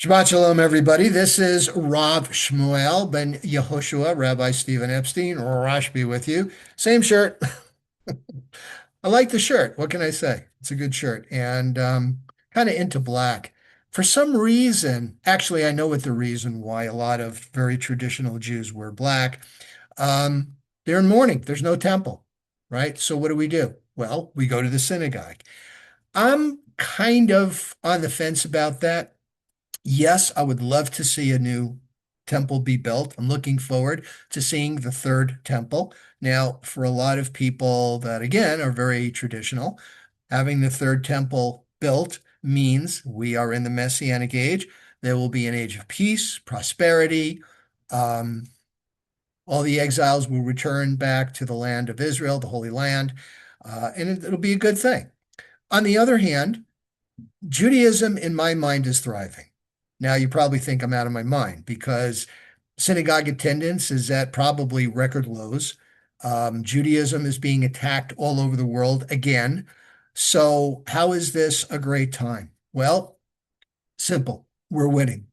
Shabbat Shalom, everybody. This is Rav Shmuel ben Yehoshua, Rabbi Stephen Epstein, Rashbi with you. Same shirt. I like the shirt. What can I say? It's a good shirt and kind of into black. For some reason, actually, I know what the reason why a lot of very traditional Jews wear black. Um, they're in mourning. There's no temple, right? So what do? Well, we go to the synagogue. I'm kind of on the fence about that. Yes, I would love to see a new temple be built. I'm looking forward to seeing the third temple. Now, for a lot of people that, again, are very traditional, having the third temple built means we are in the Messianic age. There will be an age of peace, prosperity. Um, all the exiles will return back to the land of Israel, the Holy Land, and it'll be a good thing. On the other hand, Judaism, in my mind, is thriving. Now, you probably think I'm out of my mind because synagogue attendance is at probably record lows. Judaism is being attacked all over the world again. So, how is this a great time? Well, simple. We're winning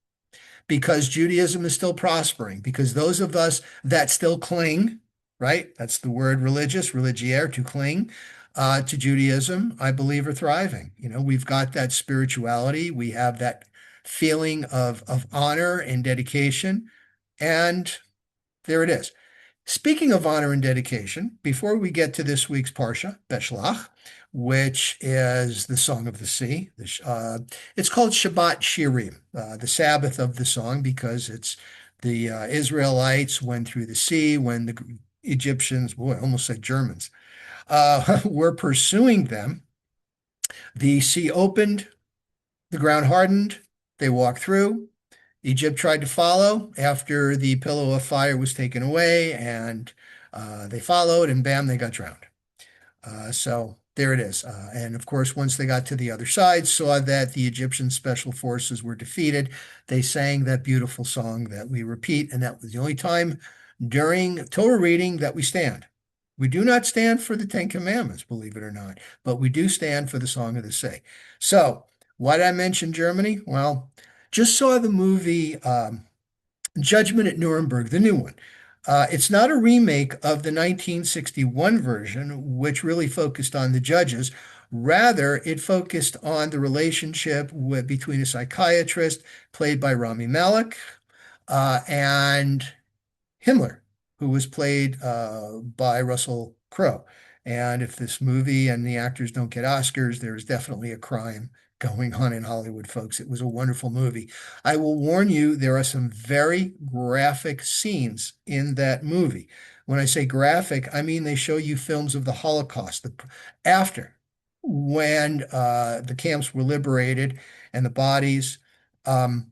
because Judaism is still prospering, because those of us that still cling, right? That's the word religious, religiere, to cling to Judaism, I believe are thriving. We've got that spirituality, we have that feeling of honor and dedication, and there it is. Speaking of honor and dedication, before we get to this week's Parsha, Beshalach, which is the Song of the Sea, it's called Shabbat Shirim, the Sabbath of the song, because it's the Israelites went through the sea when the Egyptians, boy, I almost said Germans, were pursuing them. The sea opened, the ground hardened, they walked through. Egypt tried to follow after the pillow of fire was taken away, and they followed, and bam, they got drowned. So there it is. And of course, once they got to the other side, saw that the Egyptian special forces were defeated, they sang that beautiful song that we repeat, and that was the only time during Torah reading that we stand. We do not stand for the Ten Commandments, believe it or not, but we do stand for the Song of the Sea. So, why did I mention Germany? Well, just saw the movie Judgment at Nuremberg, the new one. It's not a remake of the 1961 version, which really focused on the judges. Rather, it focused on the relationship between a psychiatrist played by Rami Malek and Himmler, who was played by Russell Crowe. And if this movie and the actors don't get Oscars, there's definitely a crime going on in Hollywood, folks. It was a wonderful movie. I will warn you, there are some very graphic scenes in that movie. When I say graphic, I mean they show you films of the Holocaust after, when the camps were liberated and the bodies. Um,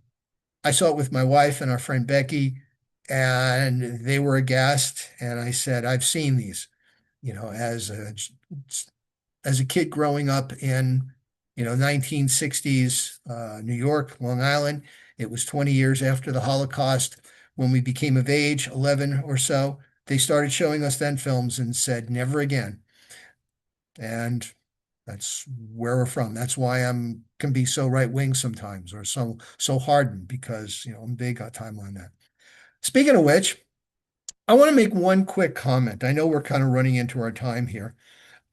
I saw it with my wife and our friend Becky, and they were aghast. And I said, I've seen these, you know, as a kid growing up in, 1960s New York, Long Island. It was 20 years after the Holocaust. When we became of age, 11 or so, they started showing us then films and said, never again. And that's where we're from. That's why I'm can be so right wing sometimes, or so hardened, because I'm big time on that. Speaking of which, I want to make one quick comment. I know we're kind of running into our time here,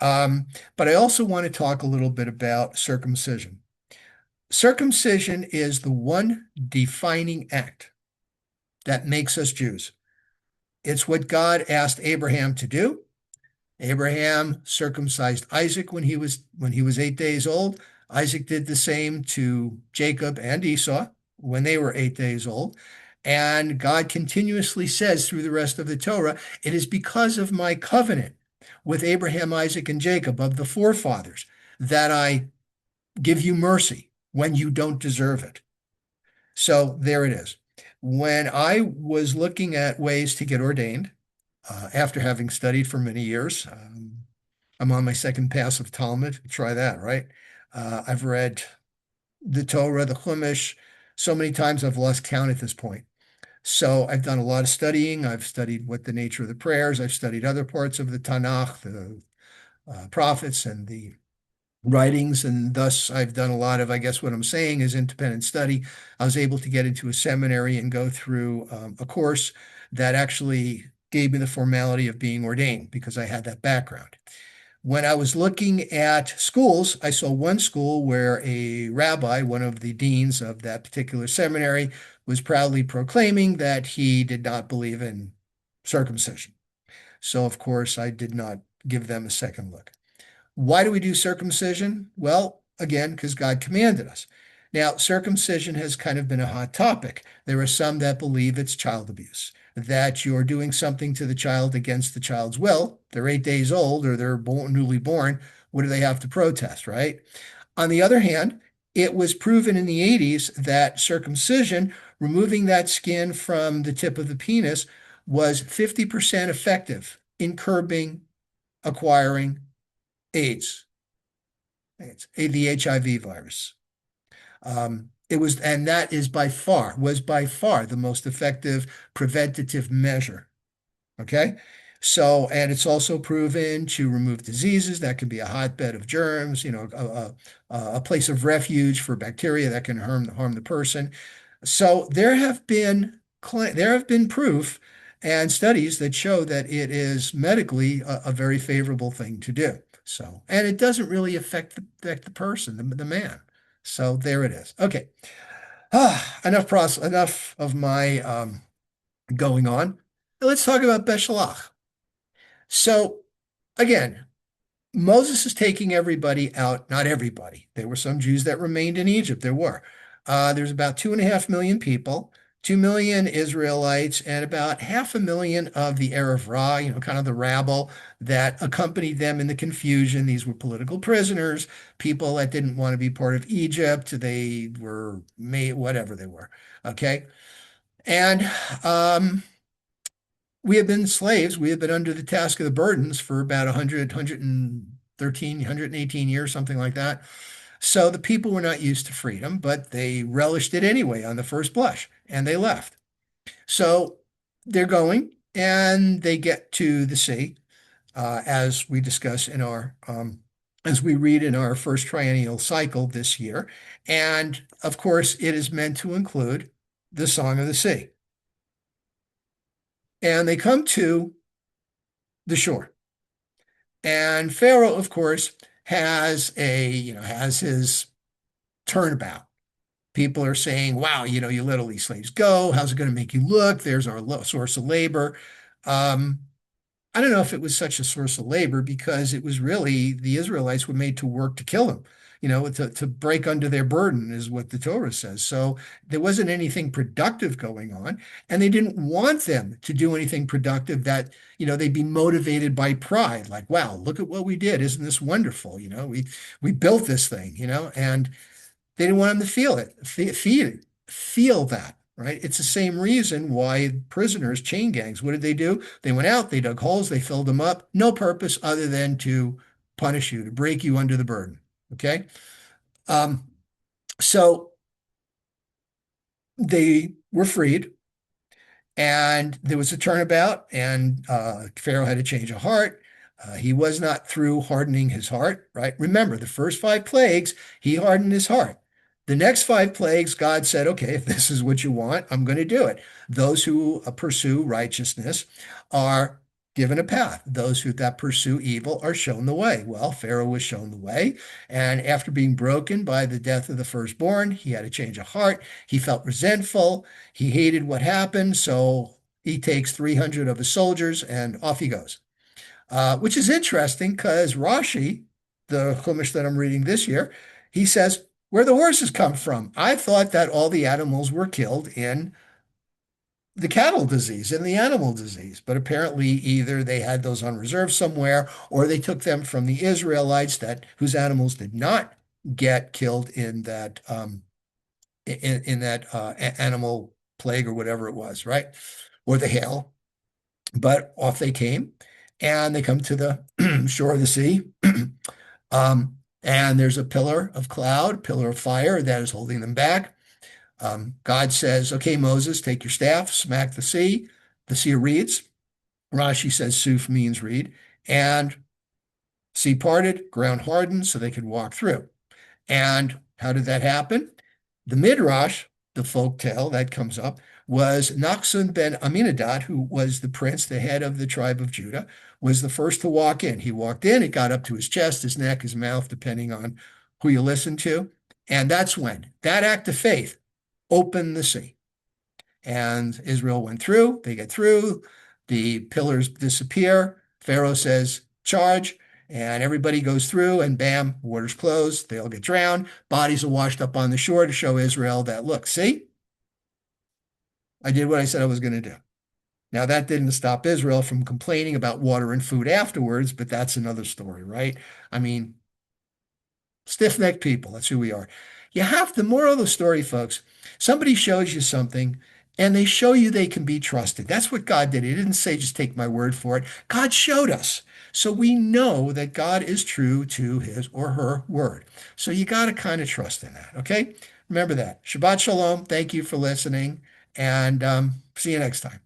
but I also want to talk a little bit about circumcision. Circumcision is the one defining act that makes us Jews. It's what God asked Abraham to do. Abraham circumcised Isaac when he was 8 days old. Isaac did the same to Jacob and Esau when they were 8 days old. And God continuously says through the rest of the Torah, it is because of my covenant with Abraham, Isaac, and Jacob of the forefathers that I give you mercy when you don't deserve it. So there it is. When I was looking at ways to get ordained, after having studied for many years, I'm on my second pass of Talmud. Try that, right? I've read the Torah, the Chumash, so many times I've lost count at this point. So I've done a lot of studying. I've studied what the nature of the prayers. I've studied other parts of the Tanakh, the prophets, and the writings, and thus I've done a lot of, I guess what I'm saying is independent study. I was able to get into a seminary and go through a course that actually gave me the formality of being ordained because I had that background. When I was looking at schools, I saw one school where a rabbi, one of the deans of that particular seminary, was proudly proclaiming that he did not believe in circumcision. So, of course, I did not give them a second look. Why do we do circumcision? Well, again, because God commanded us. Now, circumcision has kind of been a hot topic. There are some that believe it's child abuse, that you're doing something to the child against the child's will. They're 8 days old or they're newly born. What do they have to protest, right? On the other hand, it was proven in the 80s that circumcision, removing that skin from the tip of the penis, was 50% effective in curbing acquiring AIDS, the HIV virus. It was, and that is was by far the most effective preventative measure. Okay. So, and it's also proven to remove diseases that can be a hotbed of germs, a place of refuge for bacteria that can harm the person. So there have been proof and studies that show that it is medically a very favorable thing to do. So, and it doesn't really affect the person, the man. So there it is. Okay. Enough of my going on. Let's talk about Beshalach. So again, Moses is taking everybody out, not everybody. There were some Jews that remained in Egypt. There were. There's about 2.5 million people, 2 million Israelites, and about 500,000 of the Erev Ra, kind of the rabble that accompanied them in the confusion. These were political prisoners, people that didn't want to be part of Egypt. They were made, whatever they were. Okay. And we have been slaves. We have been under the task of the burdens for about 100, 113, 118 years, something like that. So the people were not used to freedom, but they relished it anyway on the first blush, and they left. So they're going, and they get to the sea, as we discuss as we read in our first triennial cycle this year. And of course, it is meant to include the Song of the Sea. And they come to the shore. And Pharaoh, of course, has his turnabout. People are saying, wow, you let all these slaves go. How's it going to make you look? There's our source of labor. Um, I don't know if it was such a source of labor because it was really the Israelites were made to work to kill him, to break under their burden is what the Torah says. So there wasn't anything productive going on, and they didn't want them to do anything productive that, they'd be motivated by pride, like, wow, look at what we did. Isn't this wonderful? We built this thing, and they didn't want them to feel it, feel that. Right? It's the same reason why prisoners, chain gangs, what did they do? They went out, they dug holes, they filled them up, no purpose other than to punish you, to break you under the burden. Okay. Um, so they were freed, and there was a turnabout, and Pharaoh had to change a heart. He was not through hardening his heart, right? Remember, the first 5 plagues, he hardened his heart. The next 5 plagues, God said, okay, if this is what you want, I'm going to do it. Those who pursue righteousness are given a path. Those who that pursue evil are shown the way. Well, Pharaoh was shown the way. And after being broken by the death of the firstborn, he had a change of heart. He felt resentful. He hated what happened. So he takes 300 of his soldiers and off he goes. Which is interesting because Rashi, the Chumash that I'm reading this year, he says, where the horses come from. I thought that all the animals were killed in the cattle disease and the animal disease, but apparently either they had those on reserve somewhere or they took them from the Israelites whose animals did not get killed in that animal plague or whatever it was, right? Or the hail. But off they came, and they come to the shore of the sea. And there's a pillar of cloud, pillar of fire that is holding them back. God says, okay, Moses, take your staff, smack the sea. The sea reeds. Rashi says suf means reed. And Sea parted, ground hardened, so they could walk through. And how did that happen? The Midrash, the folk tale that comes up, was Nachshon ben Aminadab, who was the prince, the head of the tribe of Judah, was the first to walk in. He walked in, it got up to his chest, his neck, his mouth, depending on who you listen to. And that's when that act of faith opened the sea. And Israel went through, they get through, the pillars disappear. Pharaoh says, charge, and everybody goes through, and bam, waters close. They all get drowned. Bodies are washed up on the shore to show Israel that, look, see, I did what I said I was going to do. Now, that didn't stop Israel from complaining about water and food afterwards, but that's another story, right? I mean, stiff-necked people, that's who we are. You have the moral of the story, folks. Somebody shows you something and they show you they can be trusted. That's what God did. He didn't say, just take my word for it. God showed us. So we know that God is true to his or her word. So you got to kind of trust in that, okay? Remember that. Shabbat Shalom. Thank you for listening, and see you next time.